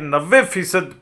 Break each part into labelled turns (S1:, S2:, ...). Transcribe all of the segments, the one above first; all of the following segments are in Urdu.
S1: 90%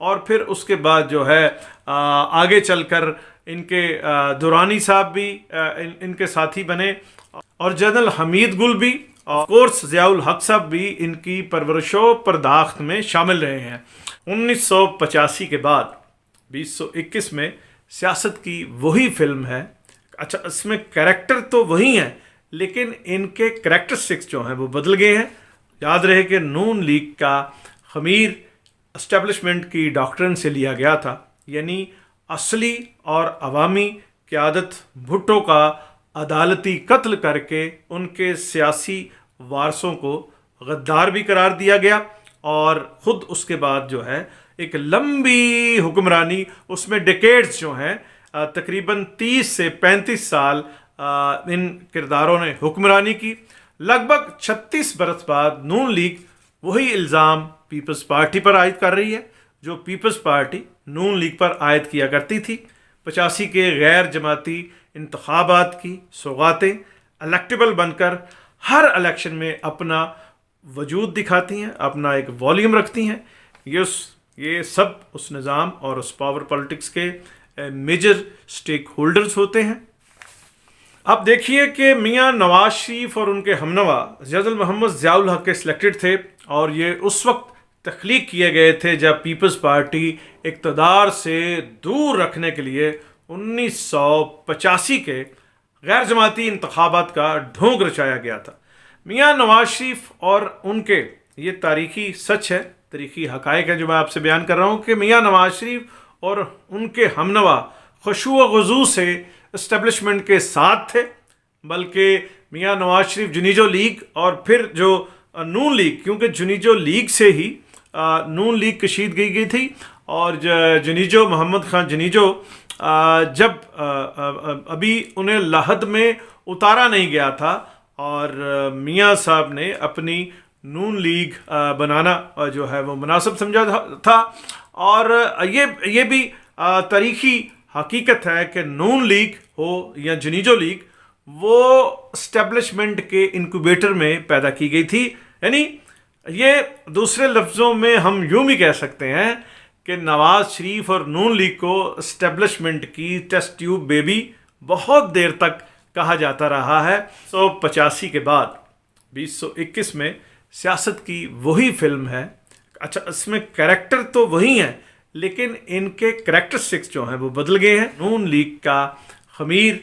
S1: اور پھر اس کے بعد جو ہے آگے چل کر ان کے دورانی صاحب بھی ان کے ساتھی بنے، اور جنرل حمید گل بھی، اور کورس ضیاء الحق صاحب بھی ان کی پرورش و پرداخت میں شامل رہے ہیں۔ 1985 کے بعد 2021 میں سیاست کی وہی فلم ہے۔ اچھا، اس میں کریکٹر تو وہی ہیں لیکن ان کے کریکٹرسٹکس جو ہیں وہ بدل گئے ہیں۔ یاد رہے کہ نون لیگ کا خمیر اسٹیبلشمنٹ کی ڈاکٹرن سے لیا گیا تھا، یعنی اصلی اور عوامی قیادت بھٹو کا عدالتی قتل کر کے ان کے سیاسی وارثوں کو غدار بھی قرار دیا گیا، اور خود اس کے بعد جو ہے ایک لمبی حکمرانی، اس میں ڈیکیڈز جو ہیں تقریباً 30 سے 35 سال ان کرداروں نے حکمرانی کی۔ لگ بھگ 36 برس بعد نون لیگ وہی الزام پیپلز پارٹی پر عائد کر رہی ہے جو پیپلز پارٹی نون لیگ پر عائد کیا کرتی تھی۔ 85 کے غیر جماعتی انتخابات کی سوغاتیں الیکٹیبل بن کر ہر الیکشن میں اپنا وجود دکھاتی ہیں، اپنا ایک والیوم رکھتی ہیں۔ یہ سب اس نظام اور اس پاور پالیٹکس کے میجر سٹیک ہولڈرز ہوتے ہیں۔ اب دیکھیے کہ میاں نواز شریف اور ان کے ہمنوا جنرل محمد ضیاء الحق کے سلیکٹڈ تھے، اور یہ اس وقت تخلیق کیے گئے تھے جب پیپلز پارٹی اقتدار سے دور رکھنے کے لیے 1985 کے غیر جماعتی انتخابات کا ڈھونگ رچایا گیا تھا۔ میاں نواز شریف اور ان کے، یہ تاریخی سچ ہے، تاریخی حقائق ہیں جو میں آپ سے بیان کر رہا ہوں، کہ میاں نواز شریف اور ان کے ہمنوا خشوع و خضوع سے اسٹیبلشمنٹ کے ساتھ تھے، بلکہ میاں نواز شریف جنیجو لیگ اور پھر جو نون لیگ، کیونکہ جنیجو لیگ سے ہی نون لیگ کشیدگی گئی تھی، اور جنیجو محمد خان جنیجو جب ابھی انہیں لاحد میں اتارا نہیں گیا تھا، اور میاں صاحب نے اپنی نون لیگ بنانا جو ہے وہ مناسب سمجھا تھا، اور یہ بھی تاریخی حقیقت ہے کہ نون لیگ ہو یا جنیجو لیگ وہ اسٹیبلشمنٹ کے انکوبیٹر میں پیدا کی گئی تھی۔ یعنی یہ دوسرے لفظوں میں ہم یوں بھی کہہ سکتے ہیں کہ نواز شریف اور نون لیگ کو اسٹیبلشمنٹ کی ٹیسٹ ٹیوب بیبی بہت دیر تک کہا جاتا رہا ہے۔ 1985 کے بعد 2021 میں سیاست کی وہی فلم ہے۔ اچھا، اس میں کریکٹر تو وہی ہیں لیکن ان کے کریکٹرسٹکس جو ہیں وہ بدل گئے ہیں۔ نون لیگ کا خمیر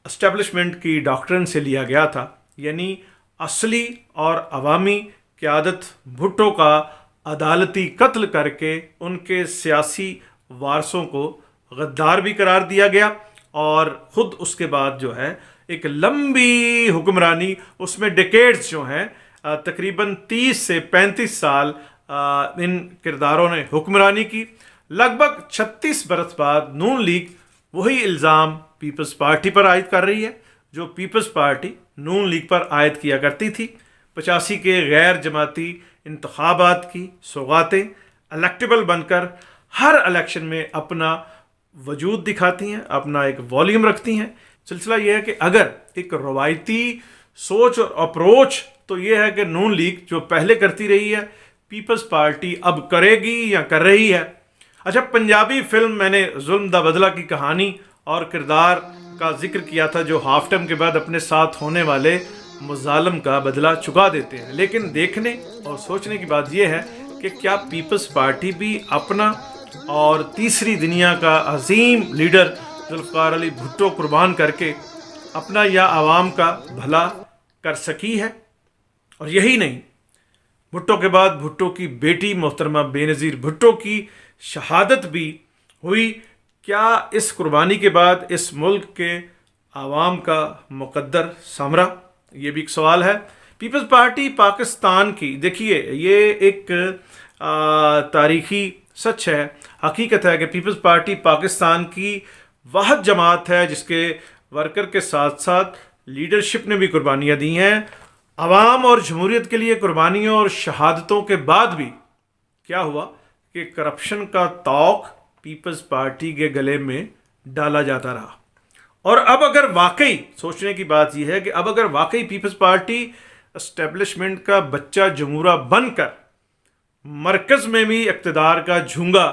S1: اسٹیبلشمنٹ کی ڈاکٹرن سے لیا گیا تھا، یعنی اصلی اور عوامی قیادت بھٹو کا عدالتی قتل کر کے ان کے سیاسی وارثوں کو غدار بھی قرار دیا گیا، اور خود اس کے بعد جو ہے ایک لمبی حکمرانی، اس میں ڈیکیڈز جو ہیں تقریباً 30 سے 35 سال ان کرداروں نے حکمرانی کی۔ لگ بھگ 36 برس بعد نون لیگ وہی الزام پیپلز پارٹی پر عائد کر رہی ہے جو پیپلز پارٹی نون لیگ پر عائد کیا کرتی تھی۔ 85 کے غیر جماعتی انتخابات کی سوغاتیں الیکٹیبل بن کر ہر الیکشن میں اپنا وجود دکھاتی ہیں، اپنا ایک والیوم رکھتی ہیں۔ سلسلہ یہ ہے کہ اگر ایک روایتی سوچ اور اپروچ تو یہ ہے کہ نون لیگ جو پہلے کرتی رہی ہے، پیپلز پارٹی اب کرے گی یا کر رہی ہے۔ اچھا، پنجابی فلم میں نے ظلم دا بدلہ کی کہانی اور کردار کا ذکر کیا تھا جو ہاف ٹائم کے بعد اپنے ساتھ ہونے والے مظالم کا بدلہ چکا دیتے ہیں، لیکن دیکھنے اور سوچنے کی بات یہ ہے کہ کیا پیپلز پارٹی بھی اپنا اور تیسری دنیا کا عظیم لیڈر ذوالفقار علی بھٹو قربان کر کے اپنا یا عوام کا بھلا کر سکی ہے؟ اور یہی نہیں، بھٹو کے بعد بھٹو کی بیٹی محترمہ بے نظیر بھٹو کی شہادت بھی ہوئی۔ کیا اس قربانی کے بعد اس ملک کے عوام کا مقدر ثمرہ؟ یہ بھی ایک سوال ہے۔ پیپلز پارٹی پاکستان کی، دیکھیے یہ ایک تاریخی سچ ہے، حقیقت ہے کہ پیپلز پارٹی پاکستان کی واحد جماعت ہے جس کے ورکر کے ساتھ ساتھ لیڈرشپ نے بھی قربانیاں دی ہیں۔ عوام اور جمہوریت کے لیے قربانیوں اور شہادتوں کے بعد بھی کیا ہوا کہ کرپشن کا طوق پیپلز پارٹی کے گلے میں ڈالا جاتا رہا۔ اور اب اگر واقعی سوچنے کی بات یہ ہے کہ اب اگر واقعی پیپلز پارٹی اسٹیبلشمنٹ کا بچہ جمہورہ بن کر مرکز میں بھی اقتدار کا جھونگا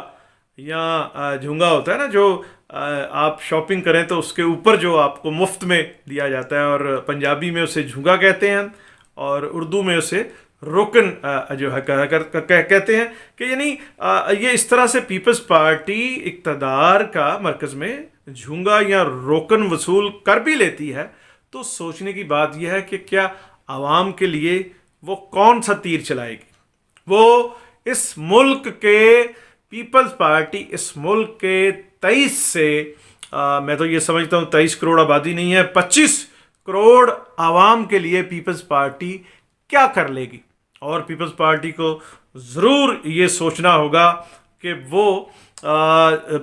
S1: یا جھونگا ہوتا ہے نا جو آپ شاپنگ کریں تو اس کے اوپر جو آپ کو مفت میں دیا جاتا ہے، اور پنجابی میں اسے جھونگا کہتے ہیں اور اردو میں اسے روکن جو ہے کہتے ہیں، کہ یعنی یہ اس طرح سے پیپلز پارٹی اقتدار کا مرکز میں جھونگا یا روکن وصول کر بھی لیتی ہے، تو سوچنے کی بات یہ ہے کہ کیا عوام کے لیے وہ کون سا تیر چلائے گی؟ وہ اس ملک کے پیپلز پارٹی اس ملک کے 23 سے میں تو یہ سمجھتا ہوں 23 کروڑ آبادی نہیں ہے، 25 کروڑ عوام کے لیے پیپلز پارٹی کیا کر لے گی؟ اور پیپلز پارٹی کو ضرور یہ سوچنا ہوگا کہ وہ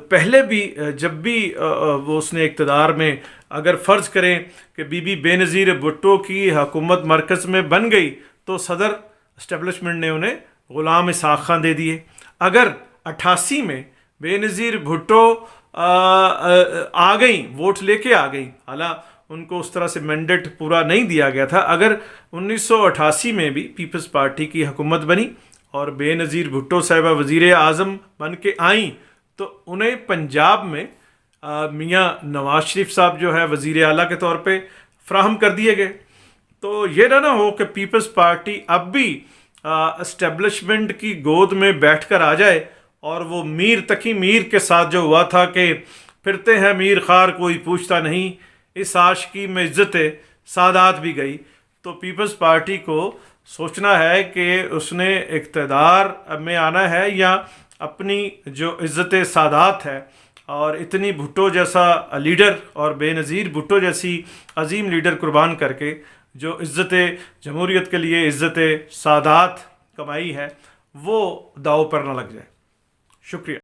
S1: پہلے بھی جب بھی وہ اس نے اقتدار میں، اگر فرض کریں کہ بی بی بے نظیر بھٹو کی حکومت مرکز میں بن گئی تو صدر اسٹیبلشمنٹ نے انہیں غلام اسحاق خان دے دیے۔ اگر 88 میں بے نظیر بھٹو آ گئیں، ووٹ لے کے آ گئیں، حالانکہ ان کو اس طرح سے مینڈیٹ پورا نہیں دیا گیا تھا، اگر 1988 میں بھی پیپلز پارٹی کی حکومت بنی اور بے نظیر بھٹو صاحبہ وزیر اعظم بن کے آئیں، تو انہیں پنجاب میں میاں نواز شریف صاحب جو ہے وزیر اعلیٰ کے طور پہ فراہم کر دیے گئے۔ تو یہ نہ ہو کہ پیپلز پارٹی اب بھی اسٹیبلشمنٹ کی گود میں بیٹھ کر آ جائے، اور وہ میر تقی میر کے ساتھ جو ہوا تھا کہ پھرتے ہیں میر خار کوئی پوچھتا نہیں، اس عاشقی میں عزت سادات بھی گئی۔ تو پیپلز پارٹی کو سوچنا ہے کہ اس نے اقتدار میں آنا ہے یا اپنی جو عزت سادات ہے، اور اتنی بھٹو جیسا لیڈر اور بے نظیر بھٹو جیسی عظیم لیڈر قربان کر کے جو عزت جمہوریت کے لیے عزت سادات کمائی ہے، وہ داؤ پر نہ لگ جائے۔ شکریہ۔